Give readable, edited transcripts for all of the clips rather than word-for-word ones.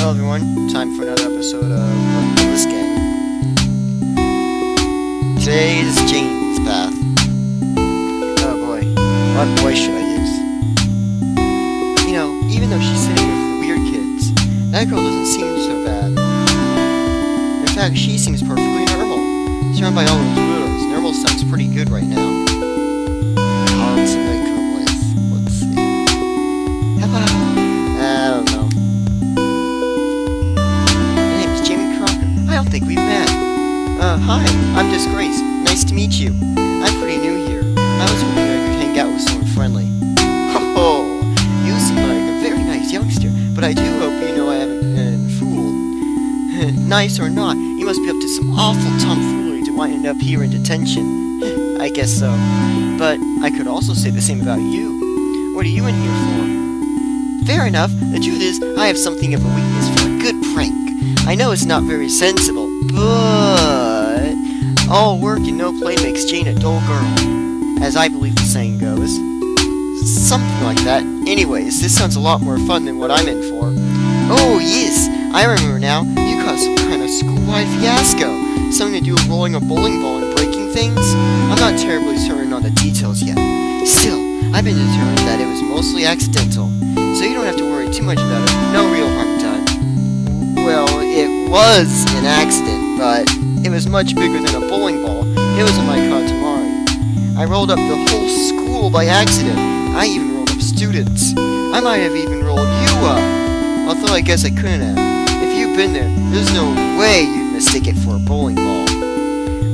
Hello everyone, time for another episode of this game. Today is Jane's path. Oh boy, what voice should I use? You know, even though she's sitting with the weird kids, that girl doesn't seem so bad. In fact, she seems perfectly normal. Surrounded by all those weirdos, normal sounds pretty good right now. How else am I come with? Let's see. Hello. I don't know. I don't think we've met. Hi, I'm Disgrace. Nice to meet you. I'm pretty new here. I was hoping I could hang out with someone friendly. Oh, you seem like a very nice youngster, but I do hope you know I haven't been fooled. Nice or not, you must be up to some awful tomfoolery to wind up here in detention. I guess so. But I could also say the same about you. What are you in here for? Fair enough. The truth is, I have something of a weakness for a good prank. I know it's not very sensible, but all work and no play makes Jane a dull girl, as I believe the saying goes. Something like that. Anyways, this sounds a lot more fun than what I'm in for. Oh yes, I remember now. You caused some kind of school-wide fiasco. Something to do with rolling a bowling ball and breaking things? I'm not terribly certain on the details yet. Still, I've been determined that it was mostly accidental, so you don't have to worry too much about it. No real harm done. Well, it was an accident, but it was much bigger than a bowling ball. It was a Mach. I rolled up the whole school by accident. I even rolled up students. I might have even rolled you up. Although I guess I couldn't have. If you'd been there, there's no way you'd mistake it for a bowling ball.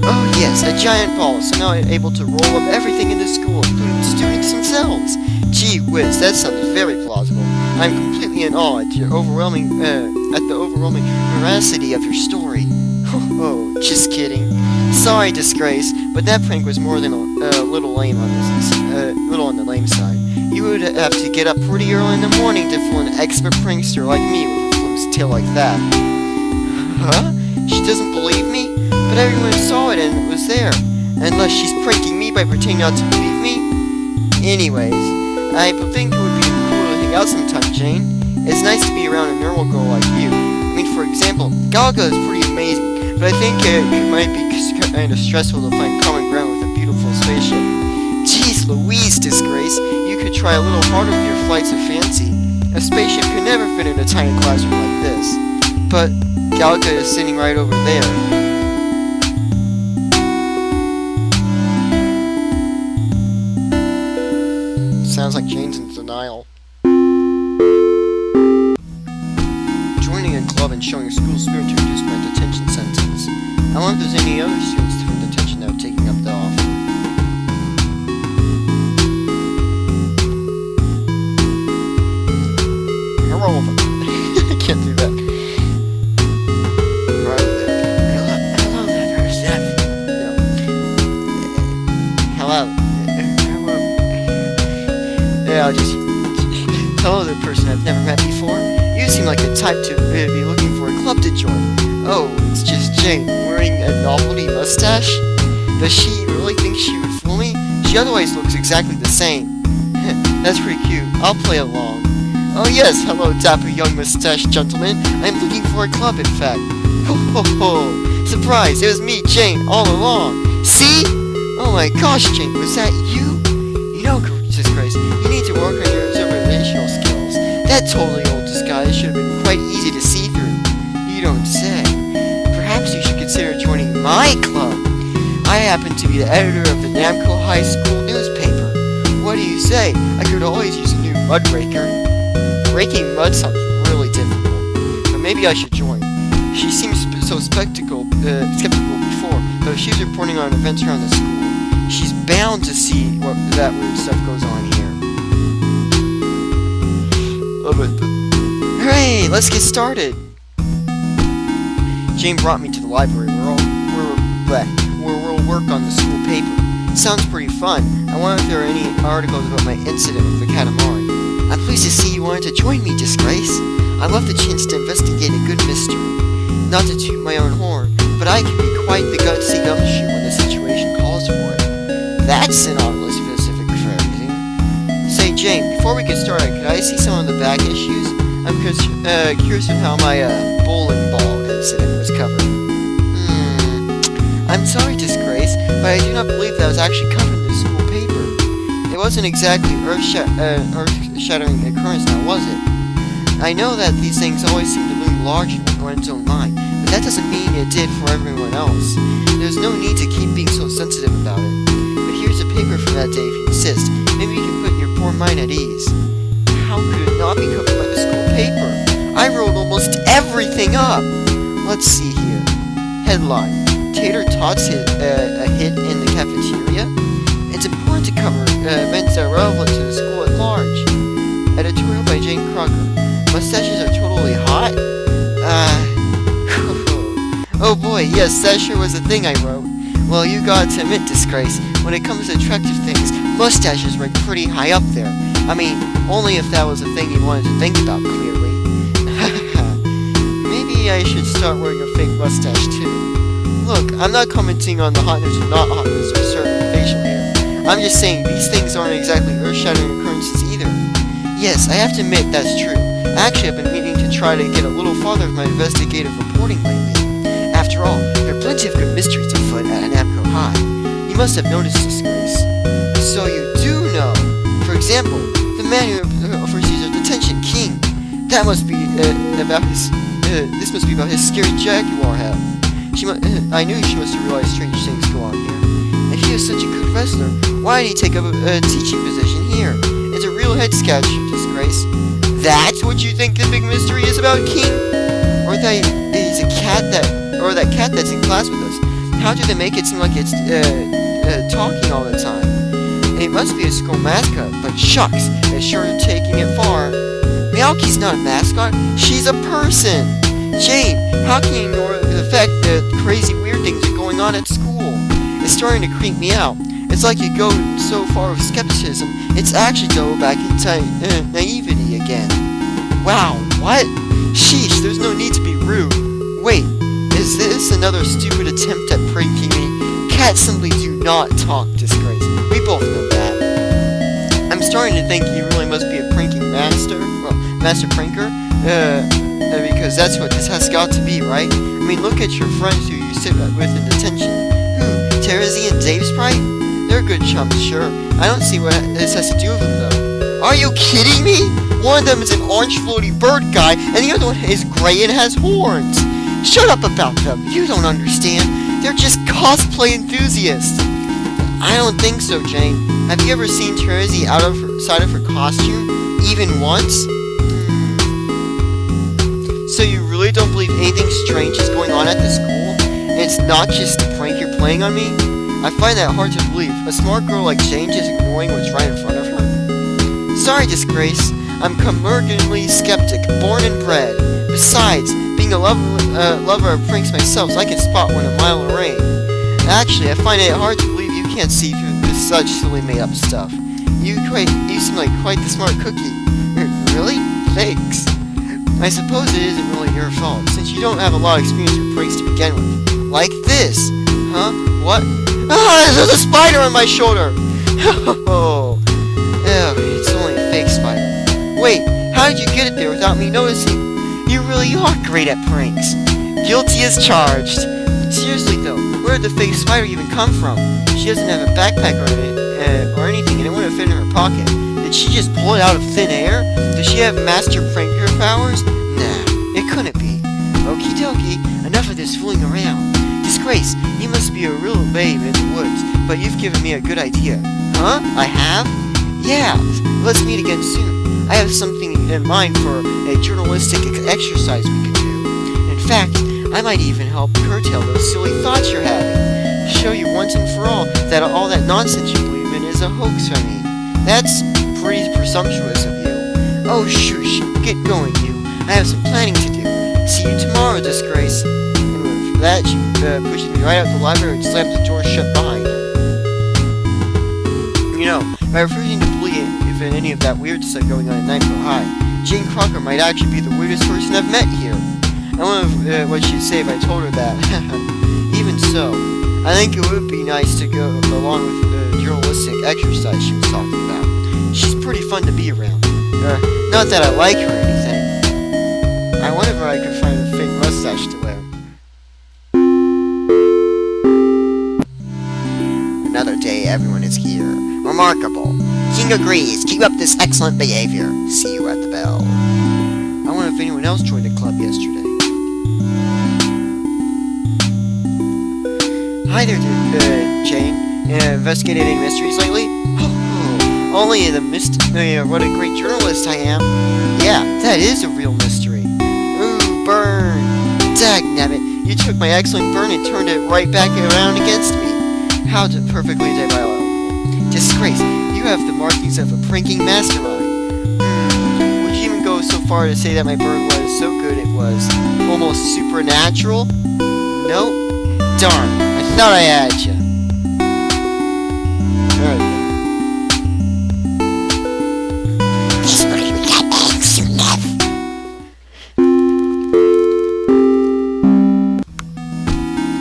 Oh yes, a giant ball, so now I'm able to roll up everything in the school, including the students themselves. Gee whiz, that sounds very plausible. I'm completely in awe at the overwhelming veracity of your story. Oh, just kidding. Sorry, Disgrace, but that prank was more than a little lame on little on the lame side. You would have to get up pretty early in the morning to fool an expert prankster like me with a flimsy tale like that. Huh? She doesn't believe me? But everyone saw it and it was there. Unless she's pranking me by pretending not to believe me? Anyways, I think it would be cool to hang out sometime, Jane. It's nice to be around a normal girl like you. I mean, for example, Gaga is pretty amazing, but I think it might be kind of stressful to find common ground with a beautiful spaceship. Jeez Louise, Disgrace, you could try a little harder with your flights of fancy. A spaceship could never fit in a tiny classroom like this. But Gaga is sitting right over there. Sounds like Jane's in denial. Joining a club and showing school spirit to reduce my detention sentence. I wonder if there's any other students from detention that are taking up the offer. Irrelevant. I can't do that. Hello there, person. Hello. Yeah, I'll just... Hello there, person I've never met before. You seem like the type to be looking for a club to join. Oh, it's just Jane, wearing a novelty mustache? Does she really think she would fool me? She otherwise looks exactly the same. That's pretty cute. I'll play along. Oh yes, hello dapper young mustache gentleman. I'm looking for a club, in fact. Ho ho ho! Surprise, it was me, Jane, all along. See? Oh my gosh, Jane, was that you? You know, Disgrace, you need to work on your observational skills. That totally old disguise should have been quite easy to see through. You don't say. Perhaps you should consider joining my club. I happen to be the editor of the Namco High School newspaper. What do you say? I could always use a new mud raker. Raking mud sounds really difficult, but maybe I should join. She seems so skeptical before, but if she's reporting on events around the school, she's bound to see what that weird stuff goes on here. Hooray! Let's get started! Jane brought me to the library where we'll work on the school paper. Sounds pretty fun. I wonder if there are any articles about my incident with the Katamari. I'm pleased to see you wanted to join me, Disgrace. I love the chance to investigate a good mystery. Not to toot my own horn, but I can be quite the gutsy gumshoe when the situation calls for it. That's an oddly specific phrasing. Say, Jane, before we get started, could I see some of the back issues? I'm I'm curious on how my bowling ball incident was covered. I'm sorry, Disgrace, but I do not believe that was actually covered in the school paper. It wasn't exactly earth-shattering occurrence now, was it? I know that these things always seem to loom large in one's own mind, but that doesn't mean it did for everyone else. There's no need to keep being so sensitive about it. But here's a paper from that day if you insist. Maybe you can put your poor mind at ease. How could it not be covered by the school paper? I wrote almost everything up. Let's see here. Headline: Tater Tots hit a hit in the cafeteria. It's important to cover events that are relevant to the school at large. Editorial by Jane Crocker. Mustaches are totally hot? Oh boy, yes, that sure was the thing I wrote. Well, you got to admit, Disgrace, when it comes to attractive things, mustaches rank pretty high up there. I mean, only if that was a thing you wanted to think about, clearly. Maybe I should start wearing a fake mustache, too. Look, I'm not commenting on the hotness or not hotness of certain facial hair. I'm just saying these things aren't exactly earth-shattering occurrences either. Yes, I have to admit that's true. Actually, I've been meaning to try to get a little farther with my investigative reporting lately. After all, there are plenty of good mysteries afoot at Anamco High. You must have noticed, Disgrace. So you do know. For example, the man who oversees our detention, King. That must be about his. This must be about his scary jaguar hat. I knew she must have realized strange things go on here. If he was such a good wrestler, why did he take up a teaching position here? It's a real head sketch, Disgrace. That's what you think the big mystery is about King? Or that he's a cat or that cat that's in class with us? How do they make it seem like it's talking all the time? It must be a school mascot, but shucks, it's sure taking it far. Meowkie's not a mascot, she's a person! Jane, how can you ignore the fact that crazy weird things are going on at school? It's starting to creep me out. It's like you go so far with skepticism, it's actually double back into naivety again. Wow, what? Sheesh, there's no need to be rude. Wait, is this another stupid attempt at pranking me? Cats simply do not talk, Disgrace. We both know that. I'm starting to think you really must be a pranking master. Well, master pranker. Because that's what this has got to be, right? I mean, look at your friends who you sit with in detention. Who? Terezi and Dave Sprite? They're good chums, sure. I don't see what this has to do with them, though. Are you kidding me? One of them is an orange floaty bird guy, and the other one is gray and has horns. Shut up about them. You don't understand. They're just cosplay enthusiasts. I don't think so, Jane. Have you ever seen Terezi outside of her costume? Even once? So you really don't believe anything strange is going on at the school? And it's not just a prank you're playing on me? I find that hard to believe. A smart girl like Jane just ignoring what's right in front of her? Sorry, Disgrace. I'm curmudgeonly skeptic, born and bred. Besides, being a lover of pranks myself, so I can spot one a mile away. Actually, I find it hard to believe you can't see through this such silly made-up stuff. You seem like quite the smart cookie. Really? Thanks. I suppose it isn't really your fault, since you don't have a lot of experience with pranks to begin with. Like this! Huh? What? Ah! There's a spider on my shoulder! Oh. Ew, it's only a fake spider. Wait, how did you get it there without me noticing? You really are great at pranks. Guilty as charged. Seriously though, where did the fake spider even come from? She doesn't have a backpack or anything, and it wouldn't fit in her pocket. Did she just pull it out of thin air? Does she have master pranker powers? Nah, it couldn't be. Okie dokie, enough of this fooling around. Disgrace, you must be a real babe in the woods, but you've given me a good idea. Huh? I have? Yeah, let's meet again soon. I have something in mind for a journalistic exercise we could do. In fact, I might even help curtail those silly thoughts you're having. Show you once and for all that nonsense you believe in is a hoax, I mean. That's pretty presumptuous of you. Oh, shush, get going, you. I have some planning to do. See you tomorrow, Disgrace. And with that, she pushes me right out the library and slams the door shut behind her. You know, by refusing to believe in any of that weird stuff going on at Nightmare High, Jane Crocker might actually be the weirdest person I've met here. I wonder what she'd say if I told her that. Even so, I think it would be nice to go along with the journalistic exercise she was talking about. She's pretty fun to be around. Not that I like her or anything. ever I could find a fake mustache to wear. Another day, everyone is here. Remarkable. King agrees. Keep up this excellent behavior. See you at the bell. I wonder if anyone else joined the club yesterday. Hi there, Jane. Investigated any mysteries lately? Oh, only the mystery. What a great journalist I am. Yeah, that is a real mystery. Ooh, burn. Dagnabbit, you took my excellent burn and turned it right back around against me. How perfectly diabolical. Disgrace, you have the markings of a pranking mastermind. Would you even go so far to say that my burn was so good it was almost supernatural? Nope. Darn, I thought I had you. Alright then.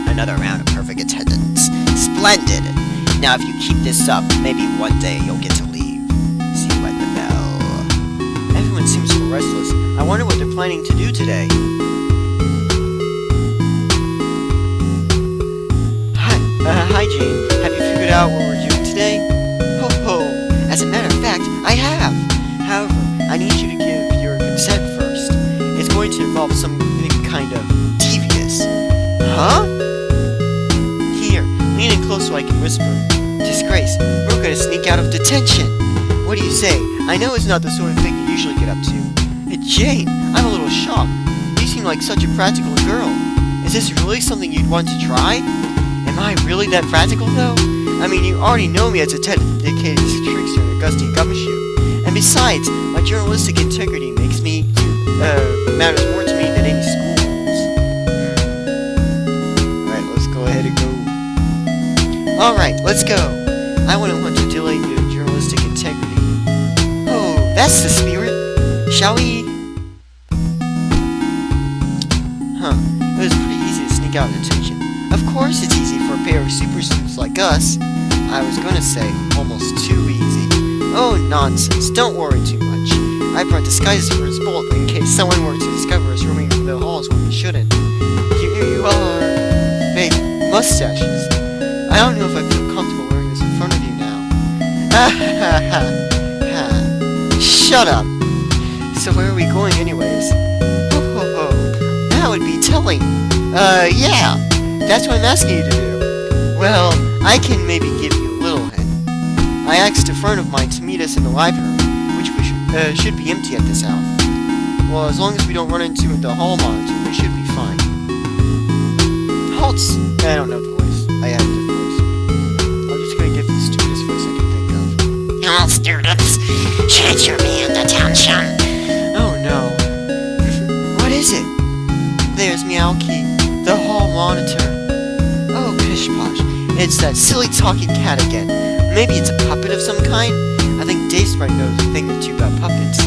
Another round of perfect attendance. Splendid! Now if you keep this up, maybe one day you'll get to leave. See you at the bell. Everyone seems so restless. I wonder what they're planning to do today. Hi Jane. Have you figured out what we're doing today? Ho ho! As a matter of fact, I have! However, I need you to give your consent first. It's going to involve something kind of devious. Huh? Here, lean in close so I can whisper. Disgrace, we're going to sneak out of detention. What do you say? I know it's not the sort of thing you usually get up to. Jane, I'm a little shocked. You seem like such a practical girl. Is this really something you'd want to try? Am I really that practical, though? I mean, you already know me as a dedicated trickster and a gusty gumshoe. And besides, my journalistic integrity matters more to me than any school rules. Alright, let's go ahead and go. Alright, let's go. I wouldn't want to delay your journalistic integrity. Oh, that's the spirit. Shall we? Huh, it was pretty easy to sneak out of detention. Of course it's easy for a pair of super sleuths like us. I was gonna say, almost too easy. Oh, nonsense. Don't worry too much. I brought disguises for us both in case someone were to discover us roaming through the halls when we shouldn't. Here you are. Fake mustaches. I don't know if I feel comfortable wearing this in front of you now. Shut up. So where are we going anyways? That would be telling. Yeah. That's what I'm asking you to do. Well, I can maybe give you a little hint. I asked a friend of mine to meet us in the library, which should be empty at this hour. Well, as long as we don't run into the hall monitor, we should be fine. Haltz! I don't know the voice. I have the voice. I'm just gonna give the stupidest voice I can think of. Hello, students. Change your man attention. Oh no. What is it? There's Meowkey, the hall monitor. Oh, pish-posh. It's that silly talking cat again. Maybe it's a puppet of some kind? I think Dath right knows a thing or two about puppets.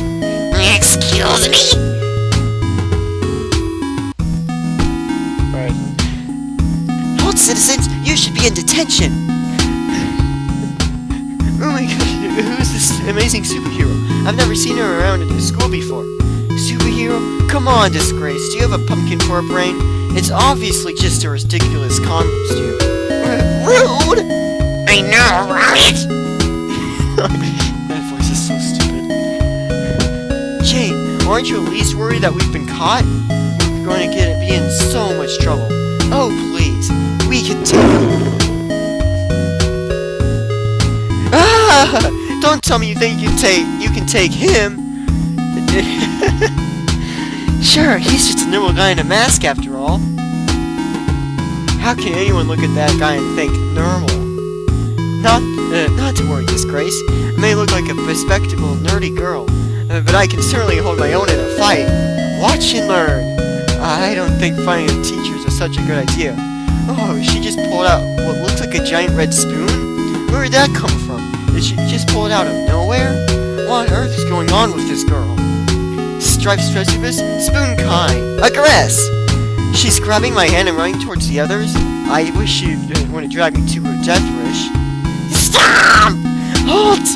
Excuse me? Right. Halt, citizens! You should be in detention! Oh my gosh, who's this amazing superhero? I've never seen her around in the school before. Superhero? Come on, Disgrace. Do you have a pumpkin for a brain? It's obviously just a ridiculous costume. Rude! I know, right? That voice is so stupid. Jane, aren't you at least worried that we've been caught? We're going to be in so much trouble. Oh, please. We can take him. Ah! Don't tell me you think you can take him. Sure, he's just a normal guy in a mask after all. How can anyone look at that guy and think normal? Not to worry, Disgrace. I may look like a bespectacled, nerdy girl, but I can certainly hold my own in a fight. Watch and learn. I don't think fighting teachers is such a good idea. Oh, she just pulled out what looks like a giant red spoon? Where did that come from? Did she just pull it out of nowhere? What on earth is going on with this girl? Striped Stressibus, Spoon Kai, aggress! She's grabbing my hand and running towards the others. I wish she didn't want to drag me to her death wish. Stop! Halt!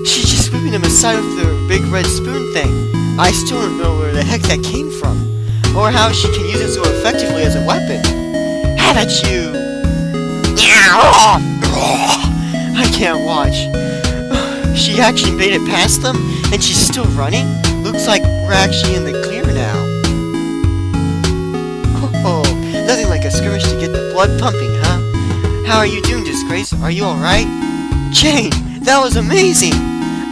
She just him aside with the big red spoon thing. I still don't know where the heck that came from, or how she can use it so effectively as a weapon. Haven't you? I can't watch. She actually made it past them, and she's still running? Looks like we're actually in the clear now. Oh, nothing like a skirmish to get the blood pumping, huh? How are you doing, Disgrace? Are you alright? Jane, that was amazing!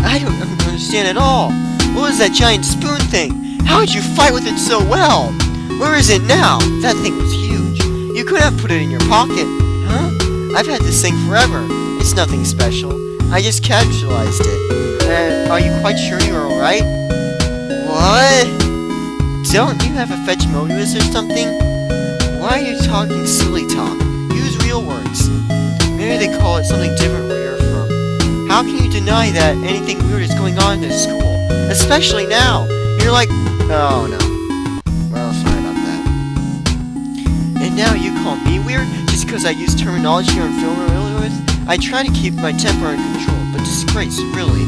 I don't understand at all. What was that giant spoon thing? How did you fight with it so well? Where is it now? That thing was huge. You could have put it in your pocket. Huh? I've had this thing forever. It's nothing special. I just casualized it. Are you quite sure you're alright? What? Don't you have a fetch motives or something? Why are you talking silly talk? Use real words. Maybe they call it something different where you're from. How can you deny that anything weird is going on in this school? Especially now. You're like... Oh, no. Well, sorry about that. And now you call me weird just because I use terminology you're unfamiliar with? I try to keep my temper under control, but Disgrace, really.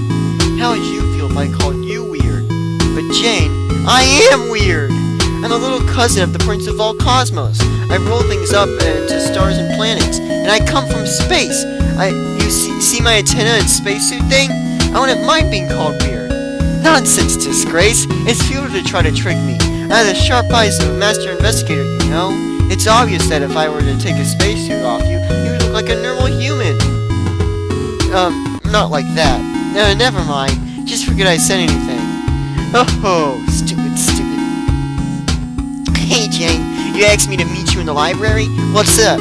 How would you feel if I called you weird? But Jane, I am weird! I'm a little cousin of the Prince of all Cosmos. I roll things up into stars and planets, and I come from space. You see my antenna and spacesuit thing? I wouldn't mind being called weird. Nonsense, Disgrace. It's futile to try to trick me. I have the sharp eyes of a master investigator, you know? It's obvious that if I were to take a spacesuit off you, you would look like a normal human. Not like that. No, never mind. Just forget I said anything. Oh, stupid. Hey, Jane. You asked me to meet you in the library? What's up?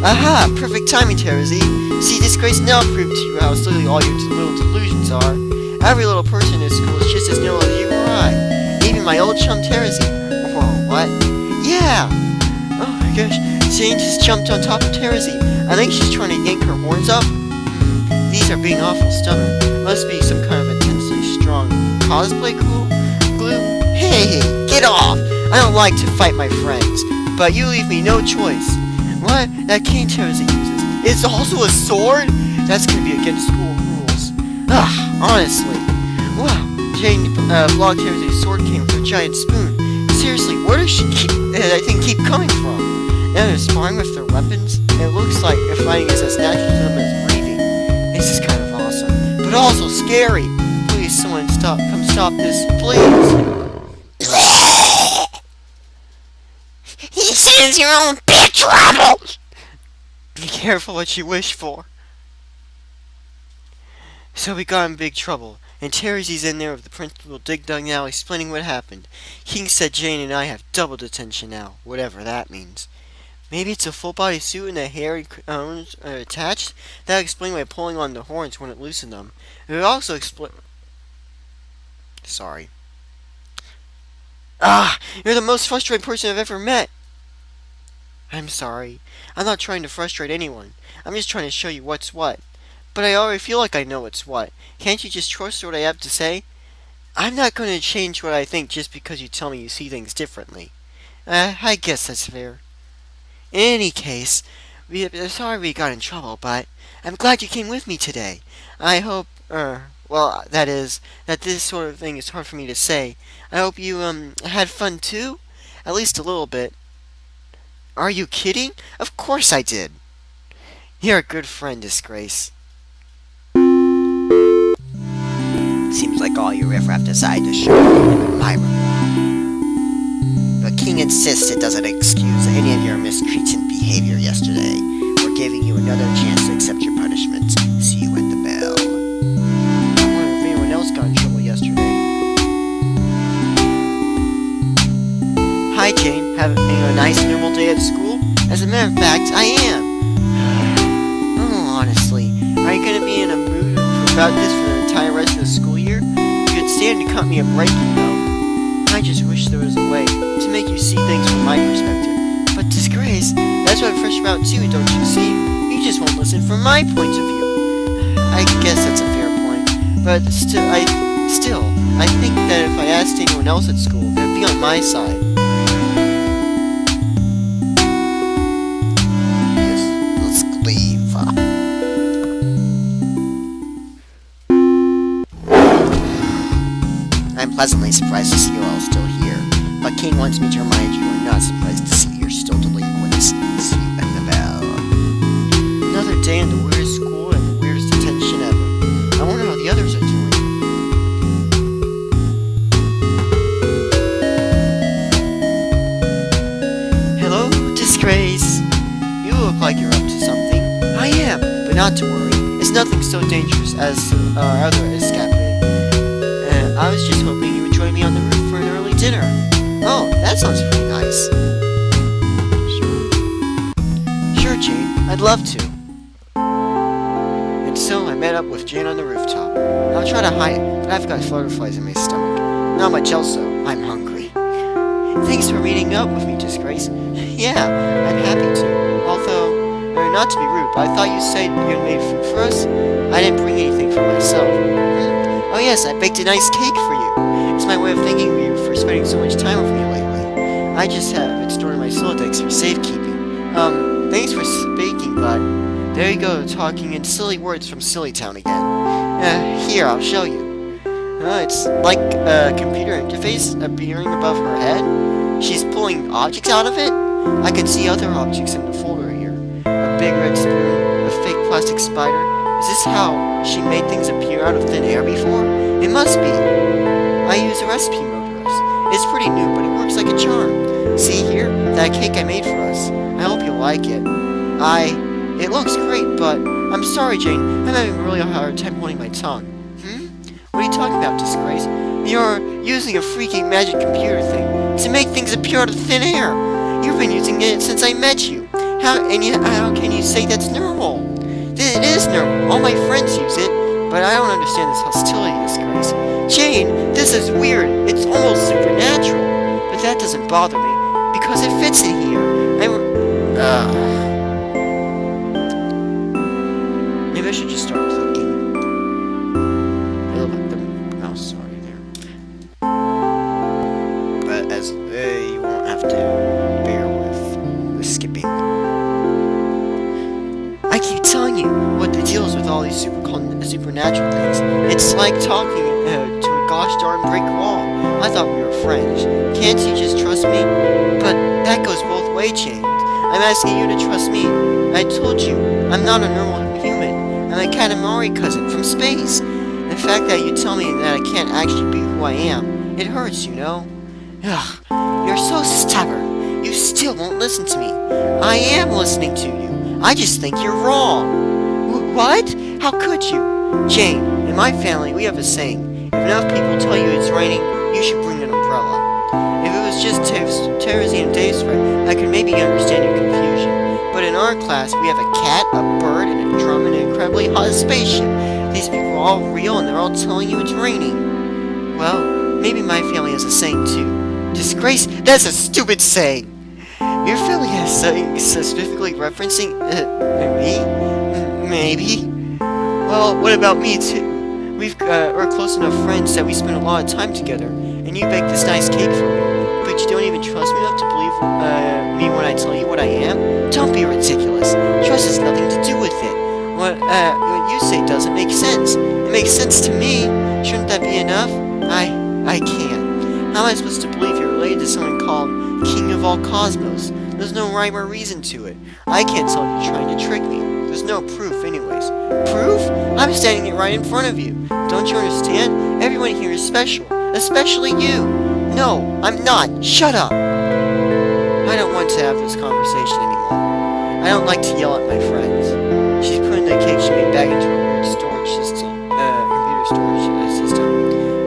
Aha! Perfect timing, Terezi. See, Disgrace now proved to you how silly all your little delusions are. Every little person in this school is just as normal as you or I. Even my old chum Terezi. Whoa, what? Yeah! Oh my gosh, Jane just jumped on top of Terezi. I think she's trying to yank her horns off. These are being awful stubborn. Must be some kind of intensely strong cosplay glue. Hey, get off! I don't like to fight my friends, but you leave me no choice. What? That cane Terezi uses. It's also a sword? That's gonna be against school rules. Honestly. Wow, Jane blocked Terezi's sword came with a giant spoon. Seriously, where does she keep coming from? Now they're sparring with their weapons? It looks like fighting is as natural to them as breathing. This is kind of awesome, but also scary. Please, someone come stop this, please. He says you're in big trouble! Be careful what you wish for. So we got in big trouble, and Terezi's in there with the principal Dig Dug now explaining what happened. King said Jane and I have double detention now, whatever that means. Maybe it's a full-body suit and the hair and cones are attached? That would explain why pulling on the horns wouldn't loosen them. It would also explain... Sorry. You're the most frustrated person I've ever met. I'm sorry. I'm not trying to frustrate anyone. I'm just trying to show you what's what. But I already feel like I know what's what. Can't you just trust what I have to say? I'm not going to change what I think just because you tell me you see things differently. I guess that's fair. In any case, sorry we got in trouble, but I'm glad you came with me today. I hope, well, that is, that this sort of thing is hard for me to say. I hope you, had fun too? At least a little bit. Are you kidding? Of course I did. You're a good friend, Disgrace. Seems like all you ever have decided to show me my reward. But King insists it doesn't excuse any of your mistreatant behavior yesterday. We're giving you another chance to accept your punishment. See you at the bell. I wonder if anyone else got in trouble yesterday. Hi, Jane. Having a nice normal day at school? As a matter of fact, I am. Oh, honestly, are you going to be in a mood about this for the entire rest of the school year? You could stand to cut me a break, you know. I just wish there was a way to make you see things from my perspective. But Disgrace, that's what I'm frustrated about too, don't you see? You just won't listen from my point of view. I guess that's a fair point. But still, I think that if I asked anyone else at school, they'd be on my side. Yes, let's leave. I'm pleasantly surprised to see you all still here. But King wants me to remind you we're not surprised to see you're still delinquents. See you at the bell. Another day in the weirdest school and the weirdest detention ever. I wonder how the others are doing. Hello, Disgrace. You look like you're up to something. I am, but not to worry. It's nothing so dangerous as our other escapade. I was just hoping you would join me on the roof for an early dinner. Oh, that sounds pretty nice. Sure, Jane. I'd love to. And so I met up with Jane on the rooftop. I'll try to hide it, but I've got butterflies in my stomach. Not much else, though. I'm hungry. Thanks for meeting up with me, Disgrace. Yeah, I'm happy to. Although, not to be rude, but I thought you said you had made food for us. I didn't bring anything for myself. Oh yes, I baked a nice cake for you. It's my way of thanking you for spending so much time with me lately. I just have it stored in my Solidex for safekeeping. Thanks for baking, bud. There you go, talking in silly words from Silly Town again. Here, I'll show you. It's like a computer interface appearing above her head. She's pulling objects out of it. I can see other objects in the folder here. A big red spoon, a fake plastic spider. Is this how she made things appear out of thin air before? It must be. I use a recipe motorist. It's pretty new, but it works like a charm. See here? That cake I made for us. I hope you'll like it. It looks great, but I'm sorry, Jane. I'm having a really hard time holding my tongue. What are you talking about, Disgrace? You're using a freaking magic computer thing to make things appear out of thin air. You've been using it since I met you. How can you say that's normal? It is normal. All my friends use it, but I don't understand this hostility, Disgrace. Jane, this is weird. It's almost supernatural. But that doesn't bother me, because it fits in here. Maybe I should just start clicking. The mouse already there. But as you won't have to bear with the skipping. I keep telling you what the deal is with all these supernatural things. It's like talking to a gosh darn brick wall. I thought we were friends. Can't you just trust me? But that goes both ways, James. I'm asking you to trust me. I told you, I'm not a normal human. I'm a Katamari cousin from space. The fact that you tell me that I can't actually be who I am, it hurts, you know? Ugh, you're so stubborn. You still won't listen to me. I am listening to you. I just think you're wrong. What? How could you? Jane, in my family, we have a saying. If enough people tell you it's raining, you should bring an umbrella. If it was just Teresian day spread, I could maybe understand your confusion. But in our class, we have a cat, a bird, and a drum, and an incredibly hot spaceship. These people are all real, and they're all telling you it's raining. Well, maybe my family has a saying too. Disgrace? That's a stupid saying. Your family has something specifically referencing me? Maybe. Well, what about me too? We're close enough friends that we spend a lot of time together, and you baked this nice cake for me, but you don't even trust me enough to believe me when I tell you what I am? Don't be ridiculous. Trust has nothing to do with it. What you say doesn't make sense. It makes sense to me. Shouldn't that be enough? I can't. How am I supposed to believe you're related to someone called King of all Cosmos? There's no rhyme or reason to it. I can't tell you're trying to trick me. There's no proof anyways. Proof? I'm standing right in front of you. Don't you understand? Everyone here is special. Especially you. No, I'm not. Shut up. I don't want to have this conversation anymore. I don't like to yell at my friends. She's putting the cake she made back into her weird storage system. Computer storage system.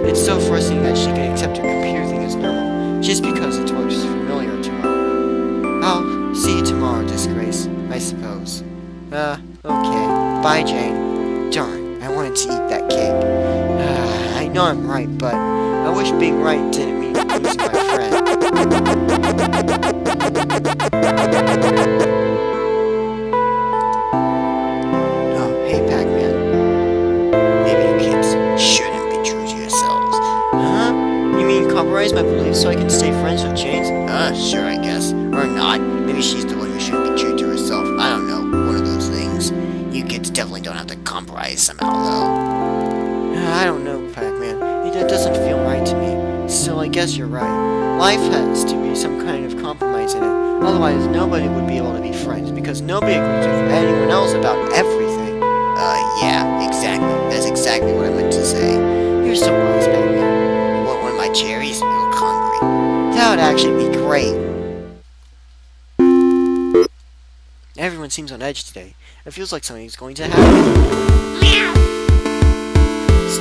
It's so frustrating that she can accept her computer thing as normal, just because it looks familiar to her. I'll see you tomorrow, Disgrace, I suppose. Okay. Bye, Jane. Darn, I wanted to eat that cake. I know I'm right, but I wish being right didn't mean losing my friend. Oh, hey, Pac-Man. Maybe you kids shouldn't be true to yourselves. Huh? You mean compromise my beliefs so I can stay friends with James? Sure, I guess. Or not. Maybe she's the one who shouldn't be true to herself. I don't know. One of those things. You kids definitely don't have to compromise somehow, though. I don't know, Pac-Man. That doesn't feel right to me. guess you're right. Life has to be some kind of compromise in it. Otherwise, nobody would be able to be friends because nobody agrees with anyone else about everything. Yeah, exactly. That's exactly what I meant to say. You're so wise, Batman. You want one of my cherries? You look hungry. That would actually be great. Everyone seems on edge today. It feels like something's going to happen.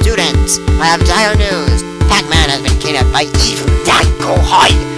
Students, I have dire news. Pac-Man has been kidnapped by evil. Go hide!